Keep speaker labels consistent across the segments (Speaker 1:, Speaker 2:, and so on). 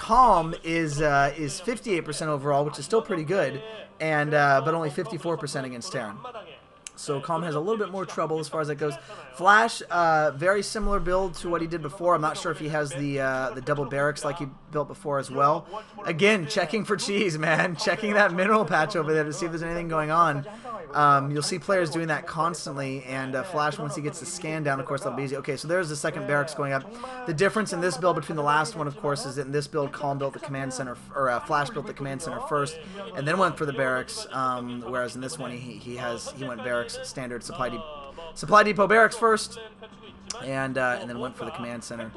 Speaker 1: Calm is 58% overall, which is still pretty good, and but only 54% against Terran. So Calm has a little bit more trouble as far as that goes. Flash, very similar build to what he did before. I'm not sure if he has the double barracks like he built before as well. Again, checking for cheese, man. Checking that mineral patch over there to see if there's anything going on. You'll see players doing that constantly, and Flash, once he gets the scan down, of course, that'll be easy. Okay, so there's the second barracks going up. The difference in this build between the last one, of course, is that in this build, Calm built the command center, or Flash built the command center first, and then went for the barracks, whereas in this one, he went barracks, standard supply depot barracks first, and then went for the command center.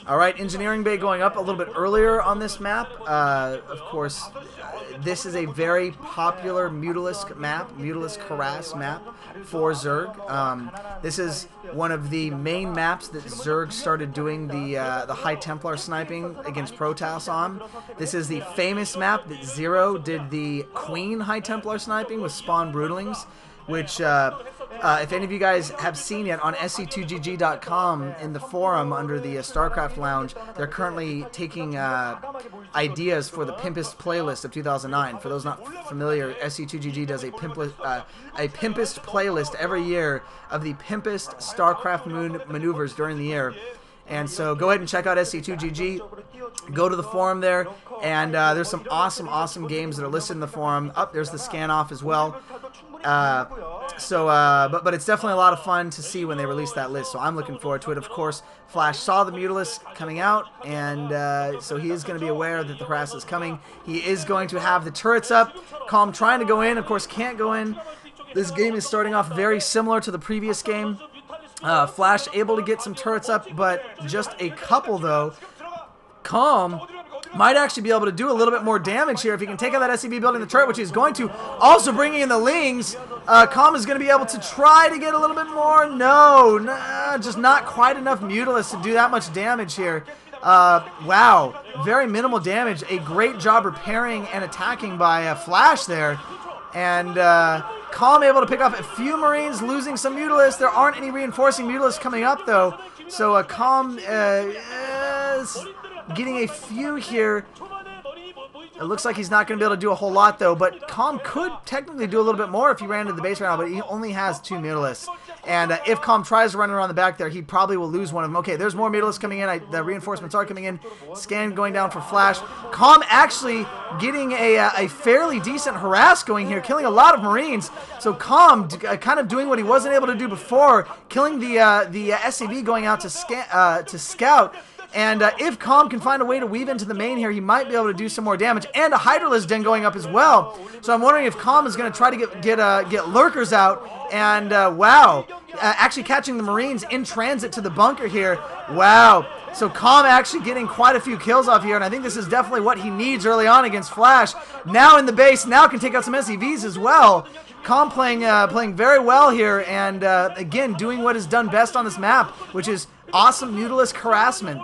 Speaker 1: All right, engineering bay going up a little bit earlier on this map. Of course, this is a very popular Mutalisk map, Mutalisk Harass map for Zerg. This is one of the main maps that Zerg started doing the High Templar sniping against Protoss on. This is the famous map that Zero did the Queen High Templar sniping with Spawn Broodlings, which, if any of you guys have seen yet, on sc2gg.com in the forum under the StarCraft Lounge, they're currently taking ideas for the Pimpist playlist of 2009. For those not familiar, sc2gg does a Pimpist playlist every year of the Pimpist StarCraft maneuvers during the year. And so go ahead and check out sc2gg. Go to the forum there, and there's some awesome games that are listed in the forum. There's the scan off as well. But it's definitely a lot of fun to see when they release that list, so I'm looking forward to it. Of course, Flash saw the Mutalisk coming out, and so he is going to be aware that the harass is coming. He is going to have the turrets up. Calm trying to go in, of course can't go in. This game is starting off very similar to the previous game. Flash able to get some turrets up, but just a couple though. Calm might actually be able to do a little bit more damage here if he can take out that SCV building the turret, which he's going to. Also bringing in the Lings. Calm is going to be able to try to get a little bit more. No, just not quite enough Mutalisk to do that much damage here. Wow, very minimal damage. A great job repairing and attacking by Flash there. And Calm able to pick off a few Marines, losing some Mutalisk. There aren't any reinforcing Mutalisk coming up, though. So Calm is getting a few here. It looks like he's not going to be able to do a whole lot, though. But Calm could technically do a little bit more if he ran to the base right now, but he only has 2 Mutalisks. And if Calm tries to run around the back there, he probably will lose one of them. Okay, there's more Mutalisks coming in. The reinforcements are coming in. Scan going down for Flash. Calm actually getting a fairly decent harass going here, killing a lot of Marines. So Calm kind of doing what he wasn't able to do before, killing the SCV going out to scout. And if Calm can find a way to weave into the main here, he might be able to do some more damage. And a Hydralisk Den going up as well. So I'm wondering if Calm is going to try to get Lurkers out. And wow, actually catching the Marines in transit to the bunker here. Wow. So Calm actually getting quite a few kills off here. And I think this is definitely what he needs early on against Flash. Now in the base, now can take out some SCVs as well. Calm playing very well here. And again, doing what is done best on this map, which is awesome Mutalisk harassment.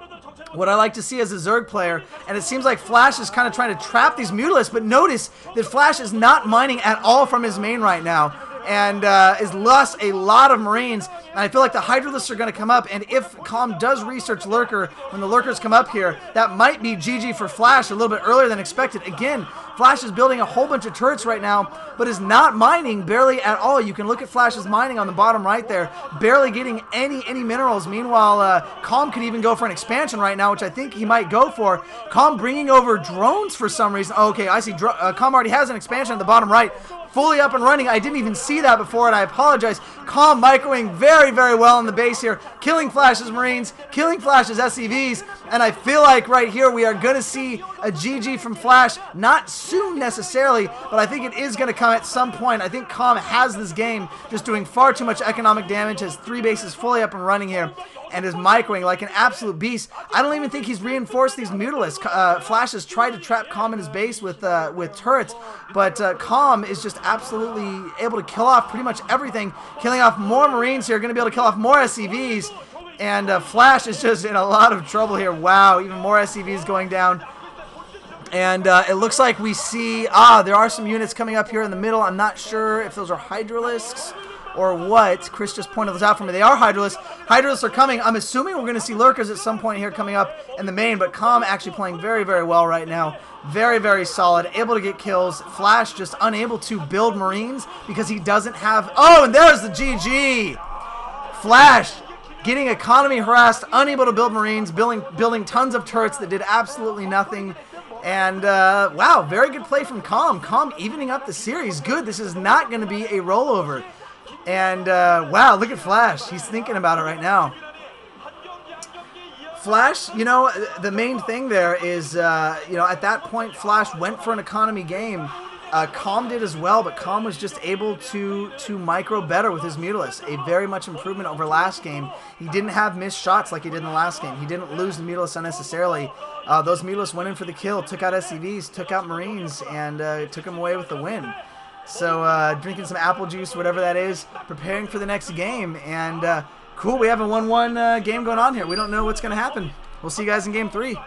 Speaker 1: What I like to see as a Zerg player, and it seems like Flash is kind of trying to trap these Mutalisks, but notice that Flash is not mining at all from his main right now, and is lost a lot of Marines, and I feel like the Hydralisks are going to come up, and if Calm does research Lurker, when the Lurkers come up here, that might be GG for Flash a little bit earlier than expected. Again, Flash is building a whole bunch of turrets right now, but is not mining barely at all. You can look at Flash's mining on the bottom right there, barely getting any minerals. Meanwhile, Calm could even go for an expansion right now, which I think he might go for. Calm bringing over drones for some reason. Oh, okay, I see. Calm already has an expansion at the bottom right. Fully up and running. I didn't even see that before, and I apologize. Calm microing very well in the base here, killing Flash's Marines, killing Flash's SCVs, and I feel like right here we are going to see a GG from Flash. Not soon necessarily, but I think it is going to come at some point. I think Calm has this game, just doing far too much economic damage, has 3 bases fully up and running here, and is microing like an absolute beast. I don't even think he's reinforced these Mutalisks. Flash has tried to trap Calm in his base with turrets, but Calm is just absolutely able to kill off pretty much everything, killing off more Marines here, going to be able to kill off more SCVs, and Flash is just in a lot of trouble here. Wow, even more SCVs going down. And it looks like we see, there are some units coming up here in the middle. I'm not sure if those are Hydralisks or what. Chris just pointed those out for me. They are Hydralisks. Hydralisks are coming. I'm assuming we're going to see Lurkers at some point here coming up in the main, but Calm actually playing very, very well right now. Very, very solid. Able to get kills. Flash just unable to build Marines because he doesn't have... Oh, and there's the GG! Flash getting economy harassed, unable to build Marines, building tons of turrets that did absolutely nothing. And, wow, very good play from Calm. Calm evening up the series. Good. This is not going to be a rollover. And, wow, look at Flash. He's thinking about it right now. Flash, you know, the main thing there is, you know, at that point, Flash went for an economy game. Calm did as well, but Calm was just able to micro better with his Mutalisk. A very much improvement over last game. He didn't have missed shots like he did in the last game. He didn't lose the Mutalisk unnecessarily. Those Mutalisk went in for the kill, took out SCVs, took out Marines, and took him away with the win. So drinking some apple juice, whatever that is, preparing for the next game. And cool, we have a 1-1 game going on here. We don't know what's going to happen. We'll see you guys in game 3.